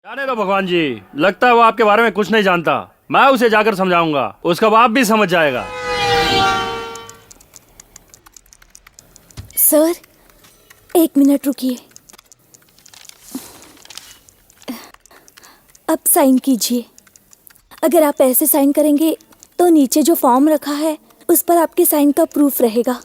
जाने दो भगवान जी, लगता है वो आपके बारे में कुछ नहीं जानता। मैं उसे जाकर समझाऊंगा, उसका बाप भी समझ जाएगा। सर, 1 मिनट रुकिए। अब साइन कीजिए। अगर आप ऐसे साइन करेंगे तो नीचे जो फॉर्म रखा है उस पर आपके साइन का प्रूफ रहेगा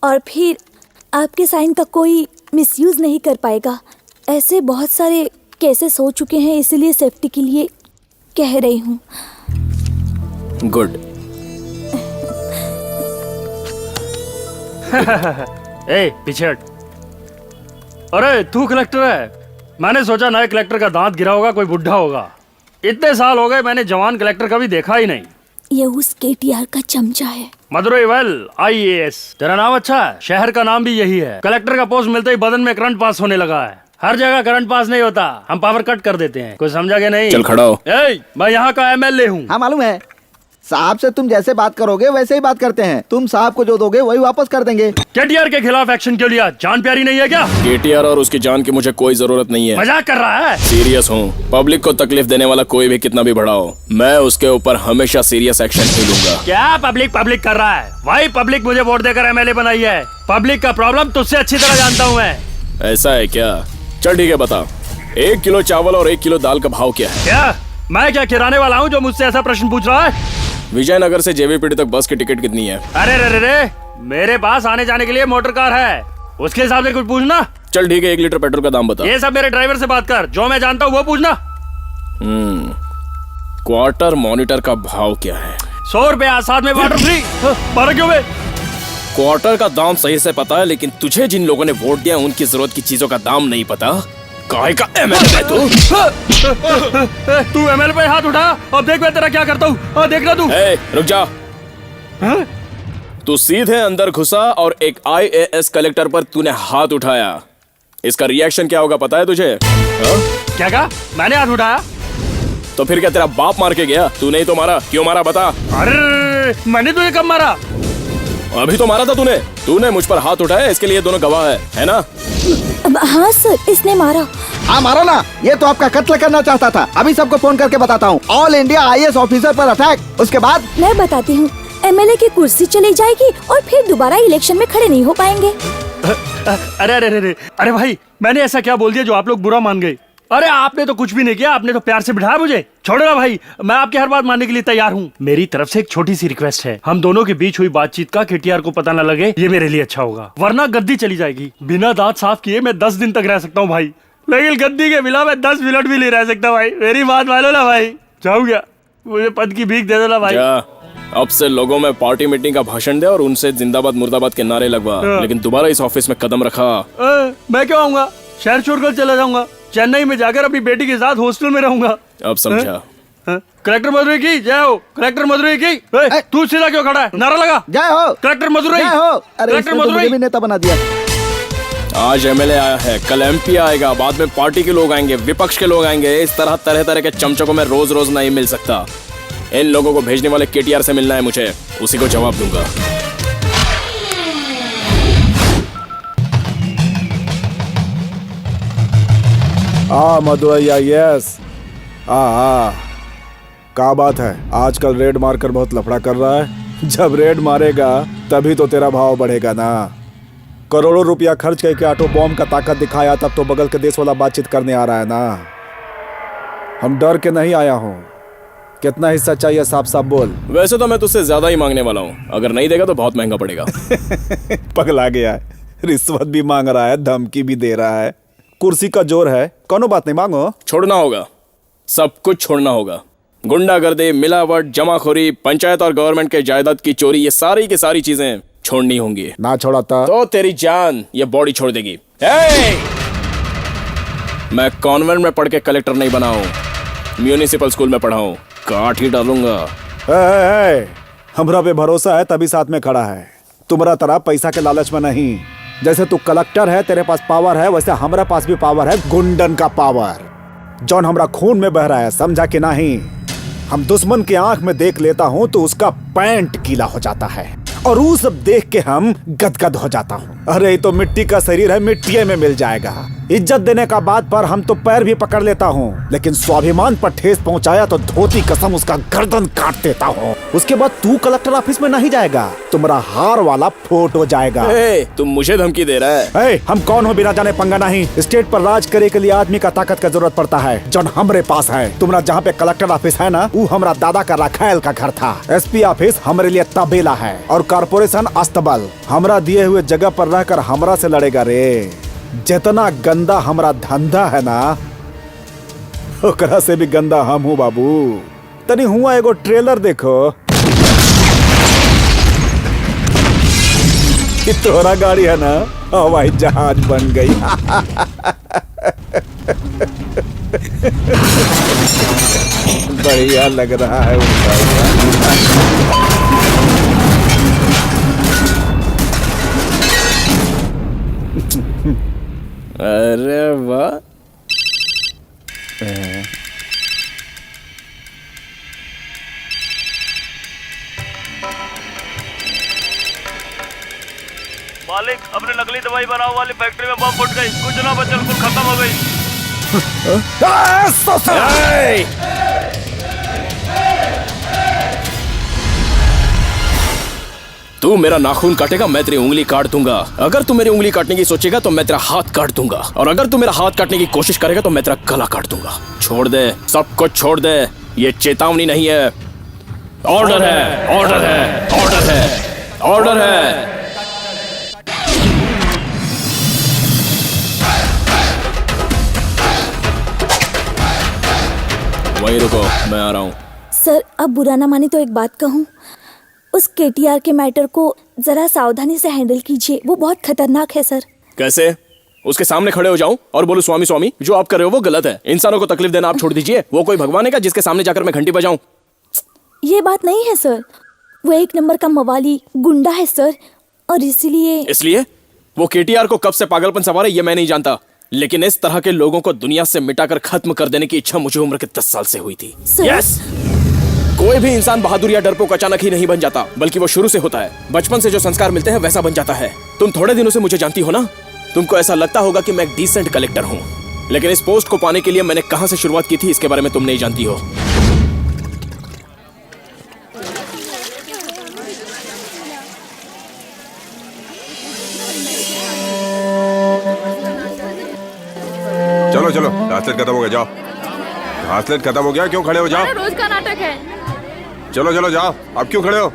और फिर आपके साइन का कोई मिसयूज नहीं कर पाएगा। ऐसे बहुत सारे केसेस हो चुके हैं, इसलिए सेफ्टी के लिए कह रही हूँ। गुड। ए, पीछे हट। अरे तू कलेक्टर है? मैंने सोचा नए कलेक्टर का दांत गिरा होगा, कोई बुढ़ा होगा। इतने साल हो गए, मैंने जवान कलेक्टर कभी देखा ही नहीं। ये उस केटीआर का चमचा है। Madurai well IAS। तेरा नाम अच्छा है, शहर का नाम भी यही है। कलेक्टर का पोस्ट मिलते ही बदन में करंट पास होने लगा है। हर जगह करंट पास नहीं होता, हम पावर कट कर देते हैं। कुछ समझा के नहीं? चल खड़ा हो। मैं यहाँ का MLA हूँ। हाँ मालूम है, साहब से तुम जैसे बात करोगे वैसे ही बात करते हैं। तुम साहब को जो दोगे वही वापस कर देंगे। केटीआर के खिलाफ एक्शन क्यों लिया? जान प्यारी नहीं है क्या? केटीआर और उसकी जान की मुझे कोई जरूरत नहीं है। मजाक कर रहा है? सीरियस हूँ। पब्लिक को तकलीफ देने वाला कोई भी कितना भी बड़ा हो, मैं उसके ऊपर हमेशा सीरियस एक्शन ही लूंगा। क्या पब्लिक कर रहा है? वही पब्लिक मुझे वोट देकर MLA बनाई है। पब्लिक का प्रॉब्लम तुझसे अच्छी तरह जानता हूँ मैं। ऐसा है क्या? चल ठीक है, बता 1 किलो चावल और 1 किलो दाल का भाव क्या है? क्या मैं क्या किराने वाला हूँ जो मुझसे ऐसा प्रश्न पूछ रहा है? विजयनगर से JVPD तक बस की टिकट कितनी है? अरे रे रे, मेरे पास आने जाने के लिए मोटर कार है, उसके हिसाब से कुछ पूछना। चल ठीक है, 1 लीटर पेट्रोल का दाम बता। ये सब मेरे ड्राइवर से बात कर, जो मैं जानता हूँ वो पूछना। क्वार्टर मॉनिटर का भाव क्या है? 100 रुपया, साथ में वाटर फ्री। 12 क्यों बे? क्वार्टर का दाम सही से पता है, लेकिन तुझे जिन लोगों ने वोट दिया उनकी जरूरत की चीजों का दाम नहीं पता। काहे का MLA है तू? तू MLA पे हाथ उठा, अब देख मैं तेरा क्या करता हूँ। देखना तू। रुक जा। तू सीधे अंदर घुसा और एक IAS कलेक्टर पर तूने हाथ उठाया। इसका रिएक्शन क्या होगा पता है तुझे? क्या कहा? मैंने हाथ उठाया? तो फिर क्या तेरा बाप मार के गया? तू नहीं तो मारा? क्यों मारा बता? अरे मैंने तुझे कब मारा? अभी तो मारा था तूने मुझ पर हाथ उठाया, इसके लिए दोनों गवाह है ना? हाँ सर, इसने मारा। हाँ मारो ना, ये तो आपका कत्ल करना चाहता था। अभी सबको फोन करके बताता हूँ। ऑल इंडिया IAS ऑफिसर पर अटैक। उसके बाद मैं बताती हूँ, MLA की कुर्सी चली जाएगी और फिर दोबारा इलेक्शन में खड़े नहीं हो पाएंगे। अरे भाई, मैंने ऐसा क्या बोल दिया जो आप लोग बुरा मान गए? अरे आपने तो कुछ भी नहीं किया, आपने तो प्यार से बिठाया मुझे। छोड़ो ना भाई, मैं आपकी हर बात मानने के लिए तैयार हूँ। मेरी तरफ से एक छोटी सी रिक्वेस्ट है, हम दोनों के बीच हुई बातचीत का KTR को पता न लगे, ये मेरे लिए अच्छा होगा। वरना गद्दी चली जाएगी। बिना दांत साफ किए मैं 10 दिन तक रह सकता हूँ भाई, लेकिन गद्दी के बिना मैं 10 मिनट भी नहीं रह सकता भाई। मेरी बात मानो ना भाई। जाऊँ क्या? मुझे पद की भीख दे देना भाई। अब से लोगों में पार्टी मीटिंग का भाषण दे और उनसे जिंदाबाद मुर्दाबाद के नारे लगवा, लेकिन दोबारा इस ऑफिस में कदम रखा। मैं क्यों आऊंगा? शहर छोड़कर चला जाऊंगा। चेन्नई में जाकर अपनी बेटी के साथ हॉस्टल में रहूंगा। अब समझा। कलेक्टर मदुरई की जय हो। कलेक्टर मदुरई की। तू सीधा क्यों खड़ा है? नारा लगा। जय हो कलेक्टर मदुरई। जय हो। अरे कलेक्टर इसने तो मुझे मदुरई भी नेता बना दिया। आज MLA आया है, कल MP आएगा, बाद में पार्टी के लोग आएंगे, विपक्ष के लोग आएंगे। इस तरह तरह के चमचों को मैं रोज रोज नहीं मिल सकता। इन लोगों को भेजने वाले KTR से मिलना है मुझे, उसी को जवाब दूंगा। मदुरई IAS। क्या बात है, आजकल रेड मारकर बहुत लफड़ा कर रहा है। जब रेड मारेगा तभी तो तेरा भाव बढ़ेगा ना। करोड़ों रुपया खर्च करके ऑटो बॉम्ब का ताकत दिखाया, तब तो बगल के देश वाला बातचीत करने आ रहा है ना। हम डर के नहीं आया हूँ। कितना हिस्सा चाहिए साफ साफ बोल। वैसे तो मैं तुझसे ज्यादा ही मांगने वाला हूँ, अगर नहीं देगा तो बहुत महंगा पड़ेगा। पगला गया है, रिश्वत भी मांग रहा है, धमकी भी दे रहा है। कुर्सी का जोर है, कोनो बात नहीं, मांगो। छोड़ना होगा, सब कुछ छोड़ना होगा। गुंडागर्दी, मिलावट, जमाखोरी, पंचायत और गवर्नमेंट के जायदाद की चोरी, ये सारी की सारी चीजें छोड़नी होंगी। ना छोड़ाता तो तेरी जान ये बॉडी छोड़ देगी। मैं कॉन्वेंट में पढ़ के कलेक्टर नहीं बना हूँ, म्यूनिसिपल स्कूल में पढ़ा हूँ। काट ही डालूंगा। हमरा पे भरोसा है तभी साथ में खड़ा है, तुम्हारा तरह पैसा के लालच में नहीं। जैसे तू कलेक्टर है, तेरे पास पावर है, वैसे हमारे पास भी पावर है, गुंडन का पावर, जौन हमरा खून में बह रहा है, समझा कि नहीं? हम दुश्मन की आंख में देख लेता हूं तो उसका पैंट गीला हो जाता है और वो सब देख के हम गदगद हो जाता हूं। अरे ये तो मिट्टी का शरीर है, मिट्टी में मिल जाएगा। इज्जत देने का बात पर हम तो पैर भी पकड़ लेता हूँ, लेकिन स्वाभिमान पर ठेस पहुँचाया तो धोती कसम उसका गर्दन काट देता हूँ। उसके बाद तू कलेक्टर ऑफिस में नहीं जाएगा, तुम्हारा हार वाला फोटो जाएगा। तुम मुझे धमकी दे रहा है? हम कौन हो बिना जाने पंगा नहीं। स्टेट पर राज करे के लिए आदमी का ताकत का जरूरत पड़ता है, जो हमरे पास है। तुम्हारा जहाँ पे कलेक्टर ऑफिस है ना, वो हमारा दादा का राखायल का घर था। एसपी ऑफिस हमारे लिए तबेला है और कॉर्पोरेशन अस्तबल। हमरा दिए हुए जगह पर रहकर हमरा से लड़ेगा रे। जितना गंदा हमारा धंधा है ना, ओकरा से भी गंदा हम हूँ बाबू। तनी हुआ एगो ट्रेलर देखो, कि तोरा गाड़ी है ना हवाई जहाज बन गई। बढ़िया लग रहा है उनका। अरे वाह, मालिक, अपने नकली दवाई बनाओ वाली फैक्ट्री में बम फूट गई, कुछ ना बचल, कुल खत्म हो गई। तू मेरा नाखून काटेगा, मैं तेरी उंगली काट दूंगा। अगर तू मेरी उंगली काटने की सोचेगा तो मैं तेरा हाथ काट दूंगा, और अगर तू मेरा हाथ काटने की कोशिश करेगा तो मैं तेरा गला काट दूंगा। छोड़ दे, सब कुछ छोड़ दे। ये चेतावनी नहीं है, ऑर्डर है, ऑर्डर है, ऑर्डर है, ऑर्डर है। वहीं रुको, मैं आ रहा हूँ। सर, अब बुरा ना माने तो एक बात कहूँ, उस केटीआर के मैटर को जरा सावधानी से हैंडल कीजिए, वो बहुत खतरनाक है सर। कैसे? उसके सामने खड़े हो जाऊं और बोलूं स्वामी स्वामी, जो आप कर रहे हो वो गलत है। इंसानों को तकलीफ देना आप छोड़ दीजिए। वो कोई भगवान है क्या जिसके सामने जाकर मैं घंटी बजाऊं? ये बात नहीं है सर, वो एक नंबर का मवाली गुंडा है सर, और इसलिए वो केटीआर को कब से पागलपन सवार है ये मैं नहीं जानता, लेकिन इस तरह के लोगों को दुनिया से मिटाकर खत्म कर देने की इच्छा मुझे उम्र के 10 साल से हुई थी। यस, कोई भी इंसान बहादुर या डरपोक अचानक ही नहीं बन जाता, बल्कि वो शुरू से होता है। बचपन से जो संस्कार मिलते हैं वैसा बन जाता है। तुम थोड़े दिनों से मुझे जानती हो ना, तुमको ऐसा लगता होगा कि मैं एक डिसेंट कलेक्टर हूँ, लेकिन इस पोस्ट को पाने के लिए मैंने कहां से शुरुआत की थी इसके बारे में तुम नहीं जानती हो। चलो चलो, घासलेट खत्म हो गया, जाओ। घासलेट खत्म हो गया, क्यों खड़े हो? जाओ। रोज का नाटक है। चलो चलो जाओ। अब क्यों खड़े हो?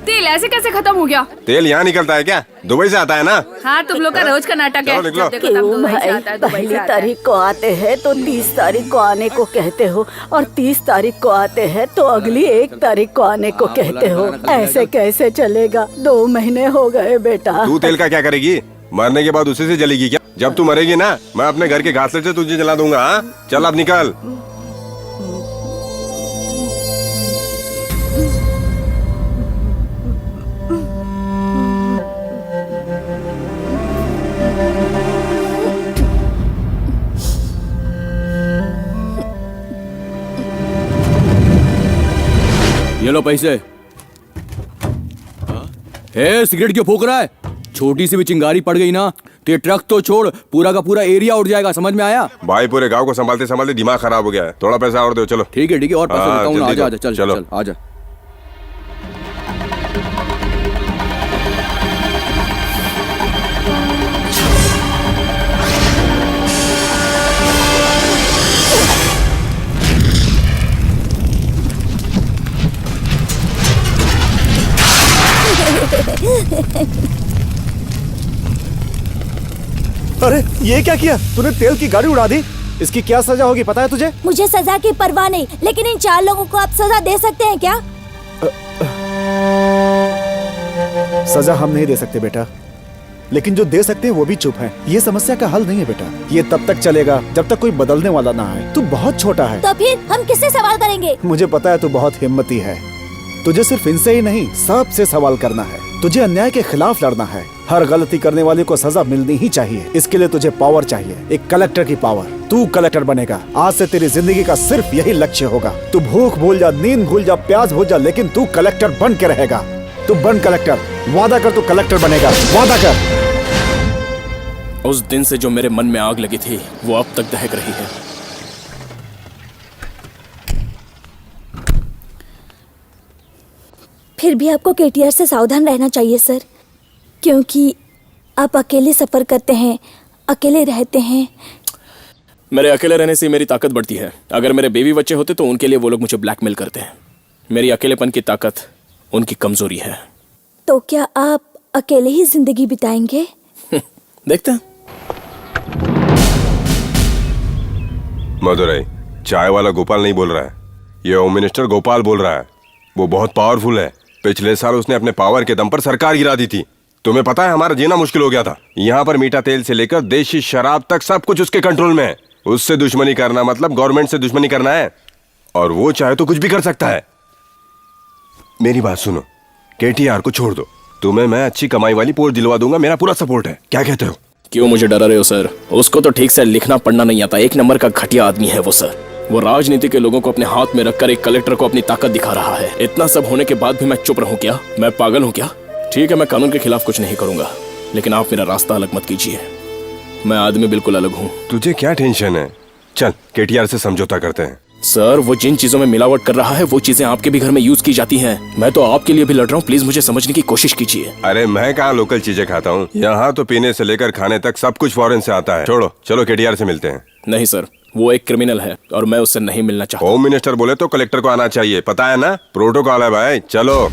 तेल ऐसे कैसे खत्म हो गया? तेल यहाँ निकलता है क्या? दुबई से आता है ना? हाँ, तुम लोग का रोज का नाटक है। चलो निकलो। जब देखो तब क्यों दुबई से भाई, आता है, दुबई से पहली आता है। तारीख को आते हैं तो 30 तारीख को आने को कहते हो, और 30 तारीख को आते हैं तो अगली 1 तारीख को आने को कहते हो। ऐसे कैसे चलेगा? 2 महीने हो गए बेटा। तू तेल का क्या करेगी? मरने के बाद उसी से जलेगी क्या? जब तू मरेगी ना, मैं अपने घर के घासलेट से तुझे जला दूंगा। हाँ? चल अब निकल। ये लो पैसे। सिगरेट क्यों फूक रहा है? छोटी सी भी चिंगारी पड़ गई ना तो ये ट्रक तो छोड़, पूरा का पूरा एरिया उड़ जाएगा। समझ में आया? भाई पूरे गांव को संभालते संभालते दिमाग खराब हो गया है। थोड़ा पैसा और दो। चलो ठीक है और पैसे देता हूँ ना। आजा आजा, चल चलो। चल आजा। अरे ये क्या किया तूने? तेल की गाड़ी उड़ा दी। इसकी क्या सजा होगी पता है तुझे? मुझे सजा की परवाह नहीं, लेकिन इन 4 लोगों को आप सजा दे सकते हैं क्या? सजा हम नहीं दे सकते बेटा, लेकिन जो दे सकते हैं वो भी चुप है। ये समस्या का हल नहीं है बेटा। ये तब तक चलेगा जब तक कोई बदलने वाला ना आए। तू बहुत छोटा है। तो फिर हम किससे सवाल करेंगे? मुझे पता है तू बहुत हिम्मती है। तुझे सिर्फ इनसे ही नहीं, सबसे सवाल करना है। तुझे अन्याय के खिलाफ लड़ना है। हर गलती करने वाले को सजा मिलनी ही चाहिए। इसके लिए तुझे पावर चाहिए, एक कलेक्टर की पावर। तू कलेक्टर बनेगा। आज से तेरी जिंदगी का सिर्फ यही लक्ष्य होगा। तू भूख भूल जा, नींद भूल जा, प्यास भूल जा, लेकिन तू कलेक्टर बन के रहेगा। तू बन कलेक्टर। वादा कर, तू कलेक्टर बनेगा। वादा कर। उस दिन से जो मेरे मन में आग लगी थी वो अब तक दहक रही है। फिर भी आपको केटीआर से सावधान रहना चाहिए सर, क्योंकि आप अकेले सफर करते हैं, अकेले रहते हैं। मेरे अकेले रहने से मेरी ताकत बढ़ती है। अगर मेरे बेबी बच्चे होते तो उनके लिए वो लोग मुझे ब्लैकमेल करते हैं। मेरी अकेलेपन की ताकत उनकी कमजोरी है। तो क्या आप अकेले ही जिंदगी बिताएंगे? देखते हैं। मदुरई, चाय वाला गोपाल नहीं बोल रहा है, ये होम मिनिस्टर गोपाल बोल रहा है। वो बहुत पावरफुल है। पिछले साल उसने अपने पावर के दम पर सरकार गिरा दी थी। तुम्हें पता है हमारा जीना मुश्किल हो गया था। यहाँ पर मीठा तेल से लेकर देशी शराब तक सब कुछ उसके कंट्रोल में है। उससे दुश्मनी करना मतलब गवर्नमेंट से दुश्मनी करना है, और वो चाहे तो कुछ भी कर सकता है। मेरी बात सुनो, केटीआर को छोड़ दो। तुम्हें मैं अच्छी कमाई वाली पोस्ट दिलवा दूंगा, मेरा पूरा सपोर्ट है। क्या कहते हो? क्यों मुझे डरा रहे हो सर? उसको तो ठीक से लिखना पढ़ना नहीं आता। एक नंबर का घटिया आदमी है वो सर। वो राजनीति के लोगों को अपने हाथ में रखकर एक कलेक्टर को अपनी ताकत दिखा रहा है। इतना सब होने के बाद भी मैं चुप रहूं क्या? मैं पागल हूं क्या? ठीक है, मैं कानून के खिलाफ कुछ नहीं करूंगा, लेकिन आप मेरा रास्ता अलग मत कीजिए। मैं आदमी बिल्कुल अलग हूँ। तुझे क्या टेंशन है? चल केटीआर से समझौता करते हैं। सर, वो जिन चीजों में मिलावट कर रहा है वो चीजें आपके भी घर में यूज की जाती हैं। मैं तो आपके लिए भी लड़ रहा हूँ। प्लीज मुझे समझने की कोशिश कीजिए। अरे मैं कहाँ लोकल चीजें खाता हूँ? यहाँ तो पीने से लेकर खाने तक सब कुछ फॉरेन से आता है। छोड़ो, चलो केटीआर से मिलते हैं। नहीं सर, वो एक क्रिमिनल है और मैं उससे नहीं मिलना चाहता। होम मिनिस्टर बोले तो कलेक्टर को आना चाहिए, पता है ना? प्रोटोकॉल है भाई। चलो।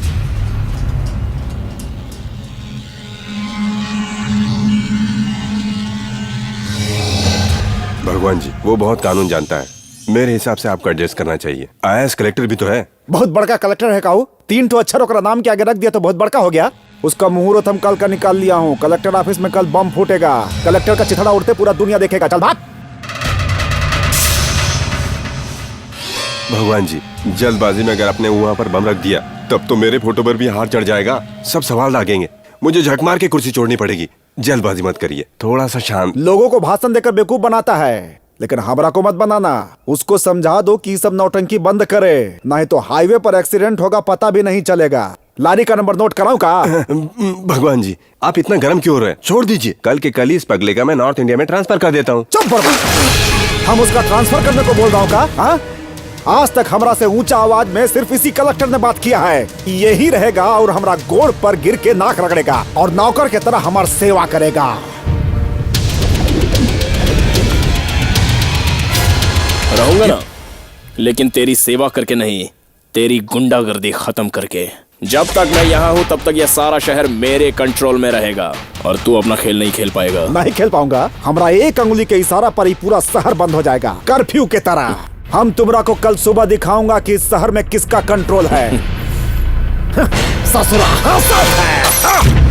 भगवान जी, वो बहुत कानून जानता है। मेरे हिसाब से आपको एडजस्ट करना चाहिए। आईएएस कलेक्टर भी तो है। बहुत बड़का कलेक्टर है काऊ। 3 ठो अक्षर ओकरा नाम के आगे रख दिया तो बहुत बड़का हो गया। उसका मुहूर्त हम कल का निकाल लिया हूँ। कलेक्टर ऑफिस में कल बम फूटेगा। कलेक्टर का चिथड़ा उड़ते पूरा दुनिया देखेगा। चल भाग। भगवान जी, जल्दबाजी में अगर आपने वहाँ पर बम रख दिया तब तो मेरे फोटो पर भी हाथ चढ़ जाएगा। सब सवाल लागेंगे। मुझे झक मार के कुर्सी छोड़नी पड़ेगी। जल्दबाजी मत करिए, थोड़ा सा शांत। लोगों को भाषण देकर बेवकूफ बनाता है, लेकिन हमरा को मत बनाना। उसको समझा दो कि सब नौटंकी बंद करे, नहीं तो हाईवे पर एक्सीडेंट होगा, पता भी नहीं चलेगा। लारी का नंबर नोट कराऊं का? भगवान जी, आप इतना गर्म क्यों हो रहे हैं? छोड़ दीजिए। कल के कल ही इस पगले का मैं नॉर्थ इंडिया में ट्रांसफर कर देता हूँ। चुप बड़बड़। हम उसका ट्रांसफर करने को बोल रहा हूँ का? हाँ? आज तक हमरा से ऊंचा आवाज में सिर्फ इसी कलेक्टर ने बात किया है। यही रहेगा और हमरा गोड़ पर गिर के नाक रगड़ेगा और नौकर के तरह हमारी सेवा करेगा। रहूंगा ना, लेकिन तेरी सेवा करके नहीं, तेरी गुंडागर्दी खत्म करके। जब तक मैं यहाँ हूँ तब तक यह सारा शहर मेरे कंट्रोल में रहेगा और तू अपना खेल नहीं खेल पाएगा। नहीं खेल पाऊंगा। हमरा एक अंगुली के इशारा पर ही पूरा शहर बंद हो जाएगा, कर्फ्यू के तरह। हम तुमरा को कल सुबह दिखाऊंगा कि इस शहर में किसका कंट्रोल है। ससुरा हंसत है।